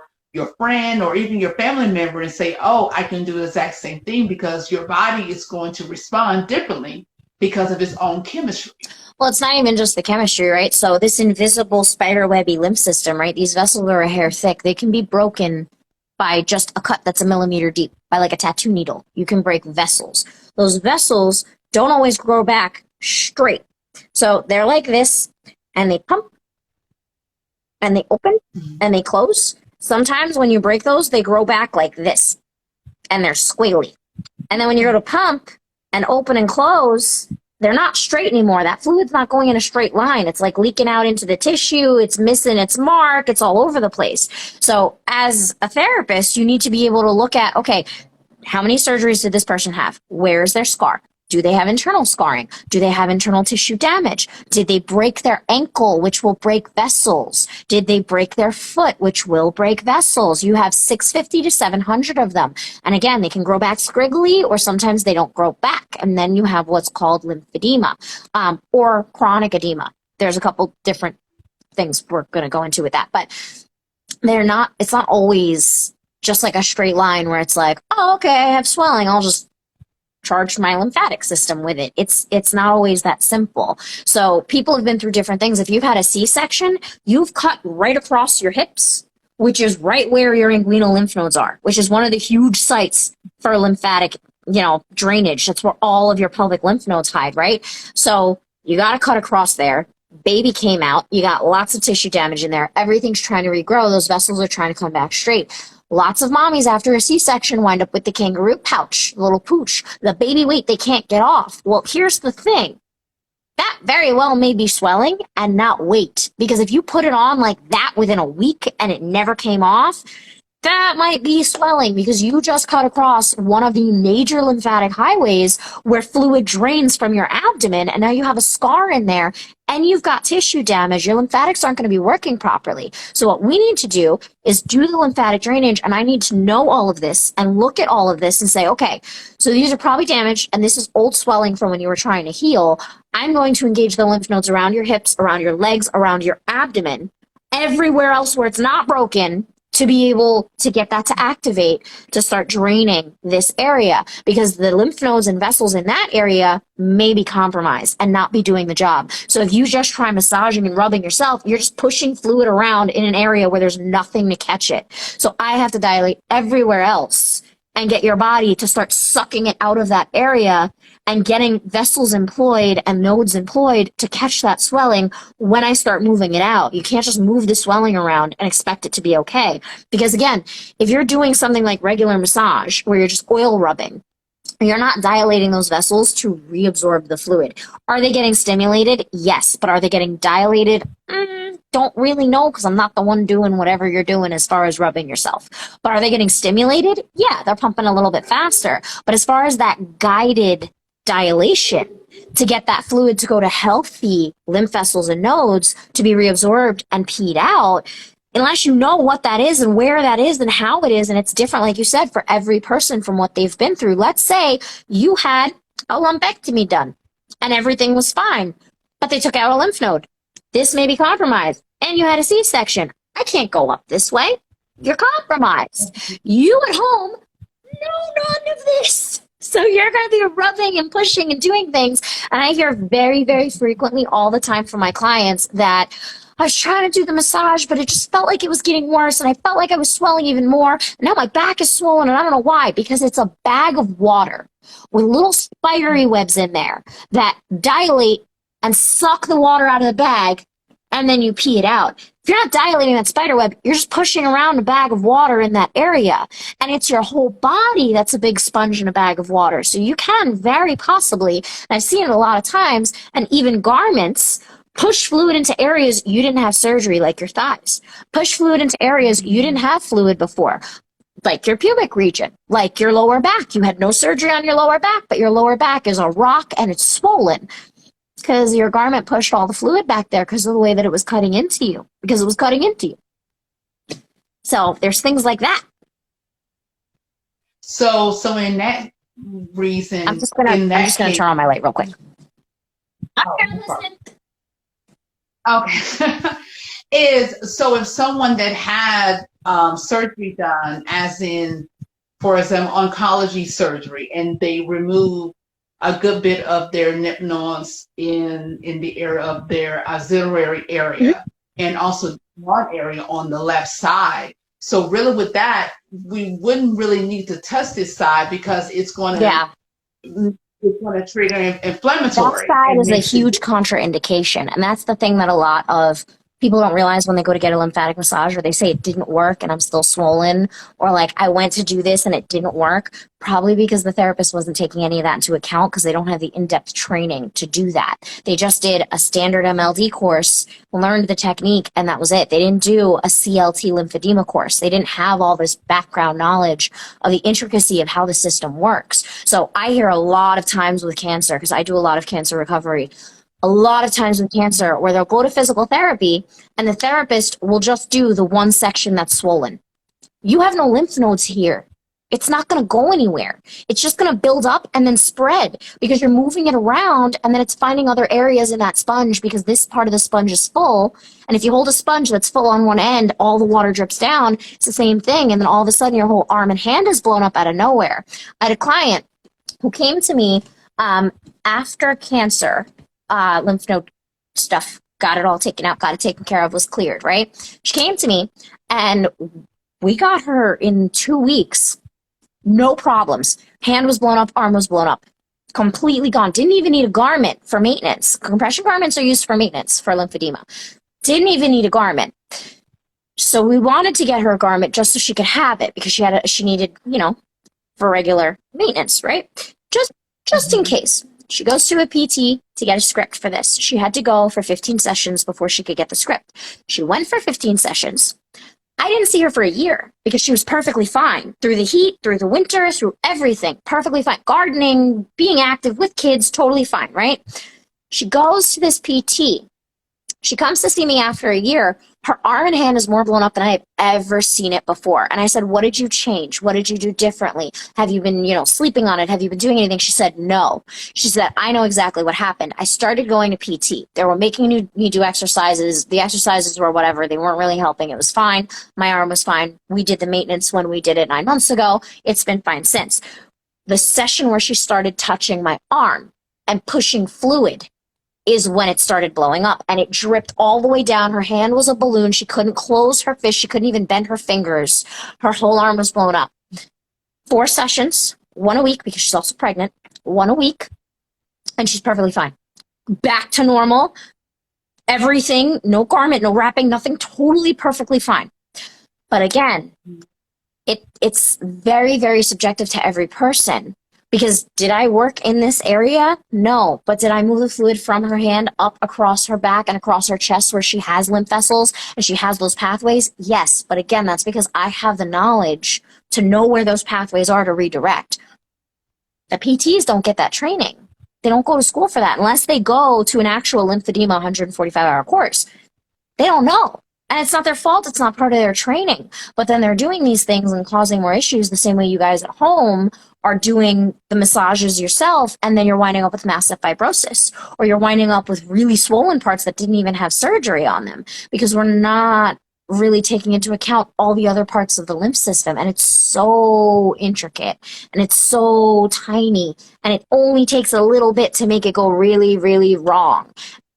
friend or even your family member and say, oh, I can do the exact same thing, because your body is going to respond differently because of its own chemistry. Well, it's not even just the chemistry, right? So this invisible spiderwebby lymph system, right? These vessels are a hair thick. They can be broken by just a cut that's a millimeter deep, by like a tattoo needle. You can break vessels. Those vessels don't always grow back straight. So they're like this, and they pump, and they open, and they close. Sometimes when you break those, they grow back like this, and they're squiggly. And then when you go to pump and open and close, they're not straight anymore. That fluid's not going in a straight line. It's like leaking out into the tissue. It's missing its mark. It's all over the place. So as a therapist, you need to be able to look at, okay, how many surgeries did this person have? Where is their scar? Do they have internal scarring? Do they have internal tissue damage? Did they break their ankle, which will break vessels? Did they break their foot, which will break vessels? You have 650 to 700 of them. And again, they can grow back scriggly, or sometimes they don't grow back. And then you have what's called lymphedema, or chronic edema. There's a couple different things we're going to go into with that, but it's not always just like a straight line where it's like, oh, okay, I have swelling, I'll just charge my lymphatic system with it. It's not always that simple. So people have been through different things. If you've had a C-section, you've cut right across your hips, which is right where your inguinal lymph nodes are, which is one of the huge sites for lymphatic, drainage. That's where all of your pelvic lymph nodes hide, right? So you got to cut across there. Baby came out. You got lots of tissue damage in there. Everything's trying to regrow. Those vessels are trying to come back straight. Lots of mommies after a C-section wind up with the kangaroo pouch, the little pooch, the baby weight they can't get off. Well, here's the thing. That very well may be swelling and not weight. Because if you put it on like that within a week and it never came off, that might be swelling because you just cut across one of the major lymphatic highways where fluid drains from your abdomen, and now you have a scar in there and you've got tissue damage. Your lymphatics aren't going to be working properly. So what we need to do is do the lymphatic drainage, and I need to know all of this and look at all of this and say, okay, so these are probably damaged and this is old swelling from when you were trying to heal. I'm going to engage the lymph nodes around your hips, around your legs, around your abdomen, everywhere else where it's not broken, to be able to get that to activate, to start draining this area, because the lymph nodes and vessels in that area may be compromised and not be doing the job. So if you just try massaging and rubbing yourself, you're just pushing fluid around in an area where there's nothing to catch it. So I have to dilate everywhere else and get your body to start sucking it out of that area and getting vessels employed and nodes employed to catch that swelling when I start moving it out. You can't just move the swelling around and expect it to be okay. Because again, if you're doing something like regular massage where you're just oil rubbing, you're not dilating those vessels to reabsorb the fluid. Are they getting stimulated? Yes. But are they getting dilated? Don't really know, because I'm not the one doing whatever you're doing as far as rubbing yourself. But are they getting stimulated? Yeah, they're pumping a little bit faster. But as far as that guided dilation to get that fluid to go to healthy lymph vessels and nodes to be reabsorbed and peed out, unless you know what that is and where that is and how it is, and it's different, like you said, for every person from what they've been through. Let's say you had a lumpectomy done and everything was fine, but they took out a lymph node. This may be compromised, and you had a C-section. I can't go up this way. You're compromised. You at home know none of this. So you're going to be rubbing and pushing and doing things. And I hear very, very frequently all the time from my clients that I was trying to do the massage, but it just felt like it was getting worse, and I felt like I was swelling even more. Now my back is swollen, and I don't know why, because it's a bag of water with little spidery webs in there that dilate and suck the water out of the bag and then you pee it out. If you're not dilating that spider web, you're just pushing around a bag of water in that area. And it's your whole body that's a big sponge in a bag of water. So you can very possibly, and I've seen it a lot of times, and even garments, push fluid into areas you didn't have surgery, like your thighs. Push fluid into areas you didn't have fluid before, like your pubic region, like your lower back. You had no surgery on your lower back, but your lower back is a rock and it's swollen because your garment pushed all the fluid back there because of the way that it was cutting into you, because it was cutting into you. So there's things like that. So in that reason, I'm just gonna turn on my light real quick. Okay. Is so if someone that had surgery done, as in, for example, oncology surgery, and they remove a good bit of their lymph nodes in the area of their axillary area, and also one area on the left side. So really with that, we wouldn't really need to test this side because it's going to it's going to trigger inflammatory. That side is a huge contraindication, and that's the thing that a lot of people don't realize when they go to get a lymphatic massage, or they say it didn't work and I'm still swollen, or like I went to do this and it didn't work, probably because the therapist wasn't taking any of that into account because they don't have the in-depth training to do that. They just did a standard MLD course, learned the technique, and that was it. They didn't do a CLT lymphedema course. They didn't have all this background knowledge of the intricacy of how the system works. So I hear a lot of times with cancer, because I do a lot of cancer recovery, a lot of times with cancer where they'll go to physical therapy and the therapist will just do the one section that's swollen. You have no lymph nodes here. It's not going to go anywhere. It's just going to build up and then spread because you're moving it around, and then it's finding other areas in that sponge because this part of the sponge is full. And if you hold a sponge that's full on one end, all the water drips down. It's the same thing. And then all of a sudden your whole arm and hand is blown up out of nowhere. I had a client who came to me after cancer, lymph node stuff, got it all taken out, got it taken care of, was cleared, right? She came to me and we got her in 2 weeks. No problems. Hand was blown up, arm was blown up. Completely gone. Didn't even need a garment for maintenance. Compression garments are used for maintenance for lymphedema. Didn't even need a garment. So we wanted to get her a garment just so she could have it because she needed, for regular maintenance, right? Just in case. She goes to a PT to get a script for this. She had to go for 15 sessions before she could get the script. She went for 15 sessions. I didn't see her for a year because she was perfectly fine through the heat, through the winter, through everything. Perfectly fine. Gardening, being active with kids, totally fine, right? She goes to this PT. She comes to see me after a year. Her arm and hand is more blown up than I have ever seen it before. And I said, what did you change? What did you do differently? Have you been, sleeping on it? Have you been doing anything? She said, no. She said, I know exactly what happened. I started going to PT. They were making me do exercises. The exercises were whatever. They weren't really helping. It was fine. My arm was fine. We did the maintenance when we did it 9 months ago. It's been fine since. The session where she started touching my arm and pushing fluid is when it started blowing up, and it dripped all the way down. Her hand was a balloon. She couldn't close her fist. She couldn't even bend her fingers. Her whole arm was blown up. 4 sessions, 1 a week, because she's also pregnant, 1 a week, and she's perfectly fine. Back to normal. Everything, no garment, no wrapping, nothing, totally perfectly fine. But again, it's very, very subjective to every person. Because did I work in this area? No. But did I move the fluid from her hand up across her back and across her chest where she has lymph vessels and she has those pathways? Yes. But again, that's because I have the knowledge to know where those pathways are to redirect. The PTs don't get that training. They don't go to school for that unless they go to an actual lymphedema 145-hour course. They don't know. And it's not their fault. It's not part of their training. But then they're doing these things and causing more issues the same way you guys at home are doing the massages yourself, and then you're winding up with massive fibrosis, or you're winding up with really swollen parts that didn't even have surgery on them because we're not really taking into account all the other parts of the lymph system. And it's so intricate and it's so tiny, and it only takes a little bit to make it go really, really wrong.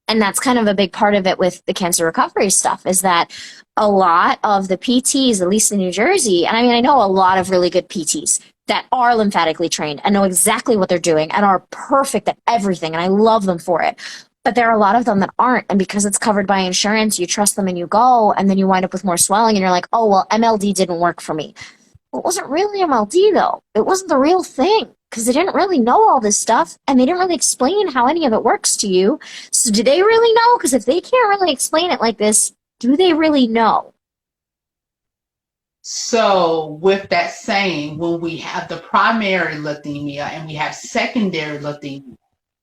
And that's kind of a big part of it with the cancer recovery stuff, is that a lot of the PTs, at least in New Jersey, and I know a lot of really good PTs that are lymphatically trained and know exactly what they're doing and are perfect at everything, and I love them for it. But there are a lot of them that aren't. And because it's covered by insurance, you trust them and you go, and then you wind up with more swelling and you're like, oh, well, MLD didn't work for me. Well, it wasn't really MLD though. It wasn't the real thing because they didn't really know all this stuff and they didn't really explain how any of it works to you. So do they really know? Because if they can't really explain it like this, do they really know? So with that saying, when we have the primary leukemia and we have secondary leukemia,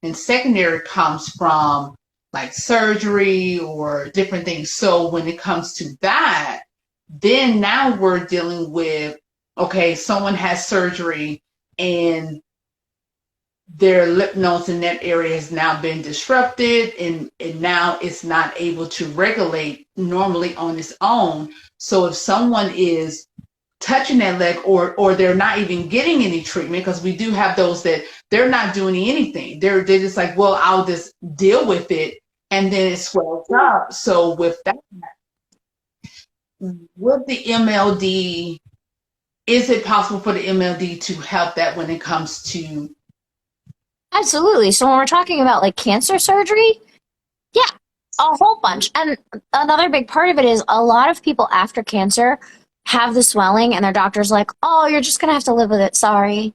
and secondary comes from like surgery or different things. So when it comes to that, then now we're dealing with, okay, someone has surgery and their lymph nodes in that area has now been disrupted, and now it's not able to regulate normally on its own. So if someone is touching that leg, or they're not even getting any treatment, because we do have those that they're not doing anything. They're just like, well, I'll just deal with it, and then it swells up. So with that, with the MLD, is it possible for the MLD to help that when it comes to? Absolutely. So when we're talking about like cancer surgery, yeah, a whole bunch. And another big part of it is a lot of people after cancer have the swelling and their doctor's like, oh, you're just going to have to live with it. Sorry.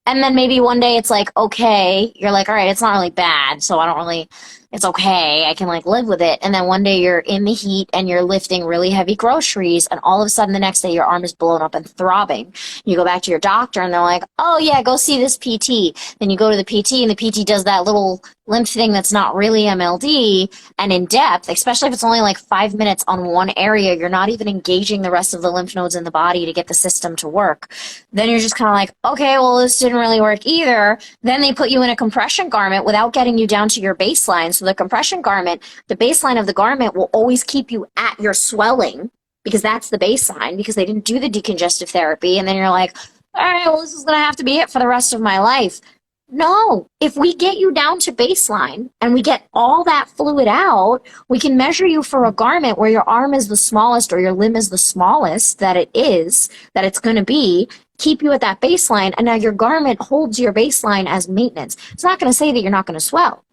And then maybe one day it's like, okay, you're like, all right, it's not really bad. So I don't really, it's okay. I can like live with it. And then one day you're in the heat and you're lifting really heavy groceries. And all of a sudden the next day your arm is blown up and throbbing. You go back to your doctor and they're like, oh yeah, go see this PT. Then you go to the PT and the PT does that little lymph thing that's not really MLD and in depth, especially if it's only like 5 minutes on one area. You're not even engaging the rest of the lymph nodes in the body to get the system to work. Then you're just kind of like, okay, well, this didn't really work either. Then they put you in a compression garment without getting you down to your baseline. So the compression garment, the baseline of the garment will always keep you at your swelling because that's the baseline, because they didn't do the decongestive therapy. And then you're like, all right, well, this is going to have to be it for the rest of my life. No, if we get you down to baseline and we get all that fluid out, we can measure you for a garment where your arm is the smallest or your limb is the smallest that it's going to be, keep you at that baseline, and now your garment holds your baseline as maintenance. It's not going to say that you're not going to swell.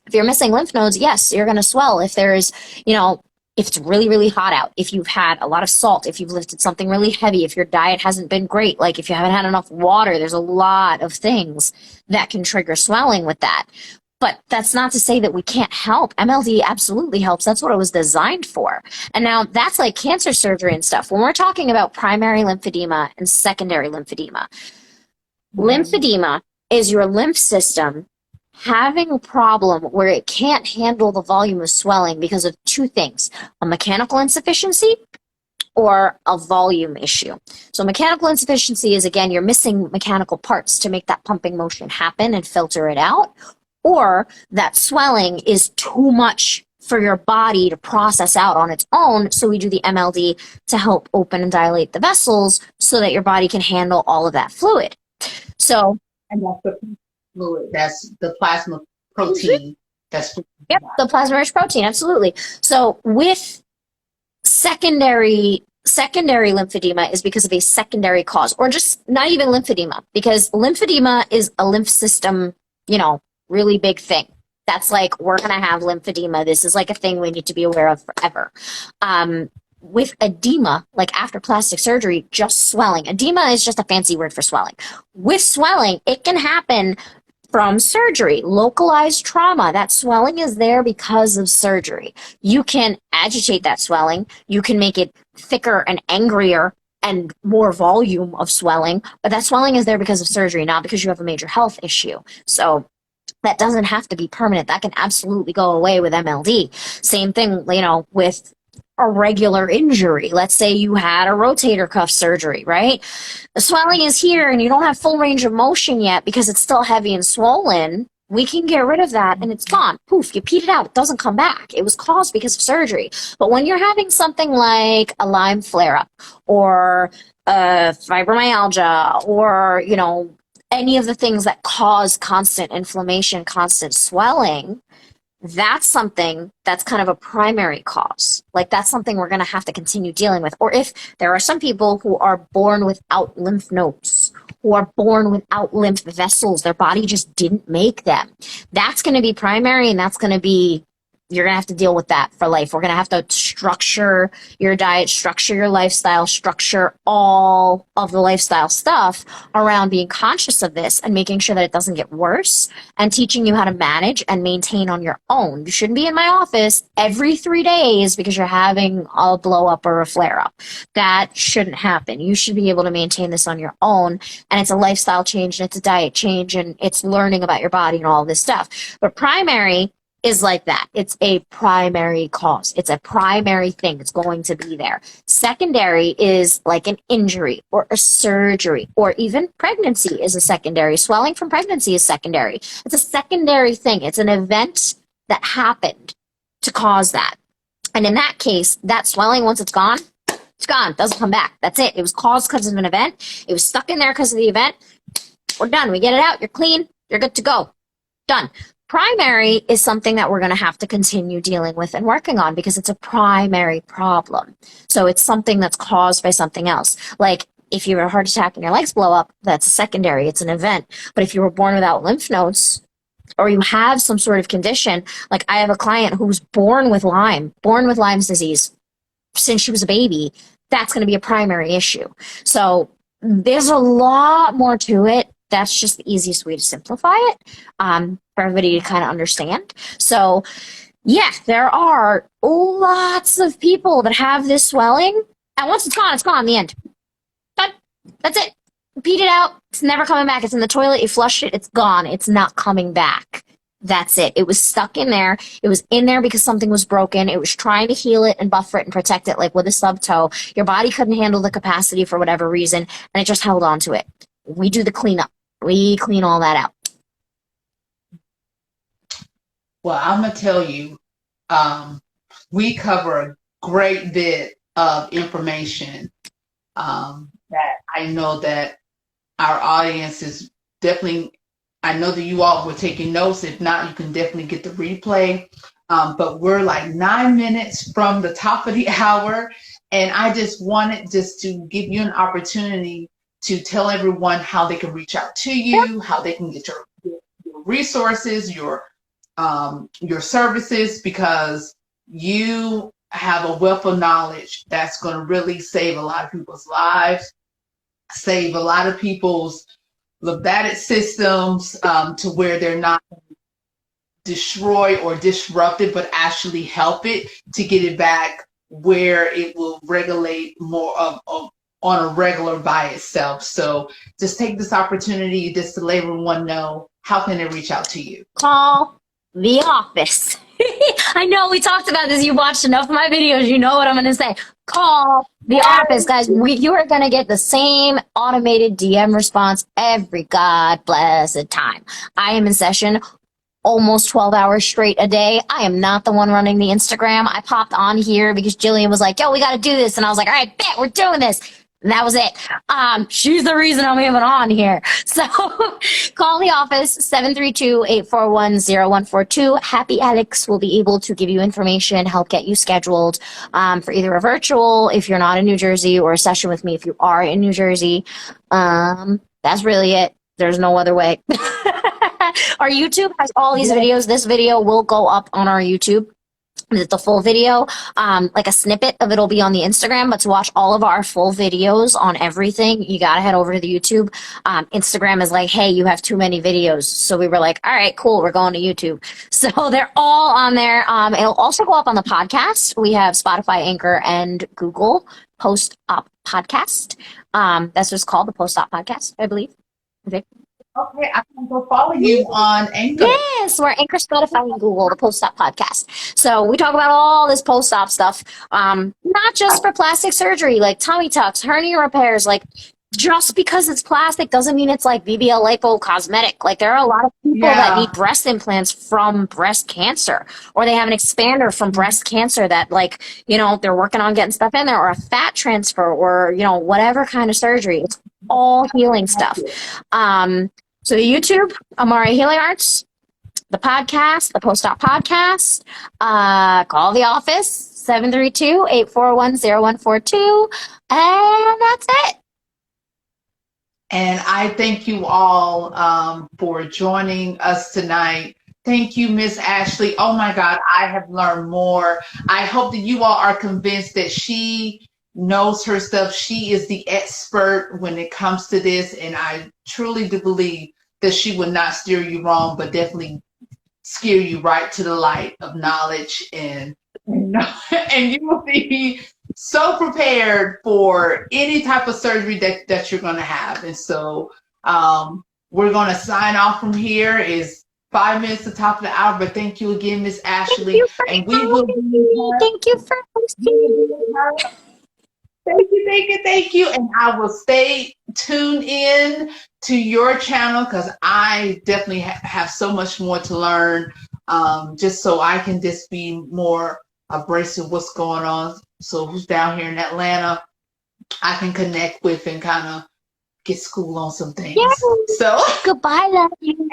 If you're missing lymph nodes, yes, you're going to swell. If there's, if it's really, really hot out, if you've had a lot of salt, if you've lifted something really heavy, if your diet hasn't been great, like if you haven't had enough water, there's a lot of things that can trigger swelling with that. But that's not to say that we can't help. MLD absolutely helps. That's what it was designed for. And now that's like cancer surgery and stuff. When we're talking about primary lymphedema and secondary lymphedema, lymphedema is your lymph system having a problem where it can't handle the volume of swelling because of two things: a mechanical insufficiency or a volume issue. So mechanical insufficiency is, again, you're missing mechanical parts to make that pumping motion happen and filter it out, or that swelling is too much for your body to process out on its own. So we do the MLD to help open and dilate the vessels so that your body can handle all of that fluid. So, And that's the fluid, that's the plasma protein. That's yep, the plasma-rich protein, absolutely. So with secondary lymphedema is because of a secondary cause, or just not even lymphedema, because lymphedema is a lymph system, really big thing. That's like, we're going to have lymphedema. This is like a thing we need to be aware of forever. With edema, like after plastic surgery, just swelling. Edema is just a fancy word for swelling. With swelling, it can happen from surgery, localized trauma. That swelling is there because of surgery. You can agitate that swelling. You can make it thicker and angrier and more volume of swelling, but that swelling is there because of surgery, not because you have a major health issue. So that doesn't have to be permanent. That can absolutely go away with MLD. Same thing, with a regular injury. Let's say you had a rotator cuff surgery, right? The swelling is here and you don't have full range of motion yet because it's still heavy and swollen. We can get rid of that and it's gone. Poof, you peed it out. It doesn't come back. It was caused because of surgery. But when you're having something like a Lyme flare-up or fibromyalgia or, any of the things that cause constant inflammation, constant swelling, that's something that's kind of a primary cause. Like that's something we're going to have to continue dealing with. Or if there are some people who are born without lymph nodes, who are born without lymph vessels, their body just didn't make them. That's going to be primary, and that's going to be, you're going to have to deal with that for life. We're going to have to structure your diet, structure your lifestyle, structure all of the lifestyle stuff around being conscious of this and making sure that it doesn't get worse and teaching you how to manage and maintain on your own. You shouldn't be in my office every 3 days because you're having a blow up or a flare up. That shouldn't happen. You should be able to maintain this on your own. And it's a lifestyle change and it's a diet change and it's learning about your body and all this stuff. But primary is like that. It's a primary cause. It's a primary thing. It's going to be there. Secondary is like an injury or a surgery, or even pregnancy is a secondary. Swelling from pregnancy is secondary. It's a secondary thing. It's an event that happened to cause that. And in that case, that swelling, once it's gone, it doesn't come back. That's it. It was caused because of an event. It was stuck in there because of the event. We're done. We get it out. You're clean. You're good to go. Done. Primary is something that we're going to have to continue dealing with and working on because it's a primary problem. So it's something that's caused by something else. Like if you have a heart attack and your legs blow up, that's a secondary. It's an event. But if you were born without lymph nodes, or you have some sort of condition, like I have a client who's born with Lyme's disease since she was a baby, that's going to be a primary issue. So there's a lot more to it. That's just the easiest way to simplify it for everybody to kind of understand. So, yeah, there are lots of people that have this swelling, and once it's gone in the end. Done. That's it. Beat it out. It's never coming back. It's in the toilet. You flushed it. It's gone. It's not coming back. That's it. It was stuck in there. It was in there because something was broken. It was trying to heal it and buffer it and protect it, like with a stub toe. Your body couldn't handle the capacity for whatever reason, and it just held on to it. We do the cleanup. We clean all that out. Well, I'm going to tell you, we cover a great bit of information that I know that our audience is definitely, I know that you all were taking notes. If not, you can definitely get the replay. But we're like 9 minutes from the top of the hour. And I just wanted just to give you an opportunity to tell everyone how they can reach out to you, how they can get your resources, your services, because you have a wealth of knowledge that's going to really save a lot of people's lives, save a lot of people's lymphatic systems to where they're not destroyed or disrupted, but actually help it to get it back where it will regulate more of on a regular by itself. So just take this opportunity just to let everyone know how can they reach out to you. Call the office. I know we talked about this. You watched enough of my videos. You know what I'm going to say. Call the office, guys. You are going to get the same automated DM response every God blessed time. I am in session almost 12 hours straight a day. I am not the one running the Instagram. I popped on here because Jillian was like, yo, we got to do this. And I was like, all right, bet we're doing this. And that was it. She's the reason I'm even on here. So call the office, 732-841-0142. Happy Alex will be able to give you information, help get you scheduled for either a virtual if you're not in New Jersey, or a session with me if you are in New Jersey. That's really it. There's no other way. Our YouTube has all these videos. This video will go up on our YouTube. The full video, like a snippet of it will be on the Instagram, but to watch all of our full videos on everything, you gotta head over to the YouTube. Instagram is like, hey, you have too many videos. So we were like, all right, cool, we're going to YouTube. So they're all on there. It'll also go up on the podcast. We have Spotify, Anchor, and Google Post-Op Podcast. That's what's called, the Post-Op Podcast, I believe. Okay. Okay, I can go follow you on Anchor. Yes, we're Anchor, Spotify, and Google, the Post-Op Podcast. So we talk about all this post-op stuff, not just for plastic surgery, like tummy tucks, hernia repairs. Like, just because it's plastic doesn't mean it's like BBL lipo cosmetic. Like, there are a lot of people that need breast implants from breast cancer, or they have an expander from breast cancer that, like, you know, they're working on getting stuff in there, or a fat transfer, or, you know, whatever kind of surgery. It's all healing stuff. So the YouTube, Amari Healing Arts, the podcast, the Post-Op Podcast. Call the office, 732-841-0142. And that's it. And I thank you all for joining us tonight. Thank you, Miss Ashley. Oh my God, I have learned more. I hope that you all are convinced that she knows her stuff. She is the expert when it comes to this. And I truly do believe that she would not steer you wrong, but definitely steer you right to the light of knowledge. And you will be so prepared for any type of surgery that you're going to have. And so we're going to sign off from here. Is 5 minutes to top of the hour, but thank you again, Miss Ashley. And we will be Thank you for hosting. Thank you. And I will stay tuned in to your channel because I definitely have so much more to learn, just so I can just be more abreast of what's going on. So who's down here in Atlanta, I can connect with and kind of get school on some things. Yes. So Goodbye, love you.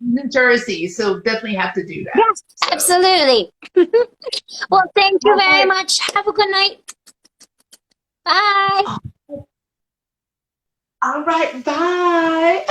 New Jersey, so definitely have to do that. Yes, so. Absolutely. Well, thank you very much. Have a good night. Bye. All right, bye.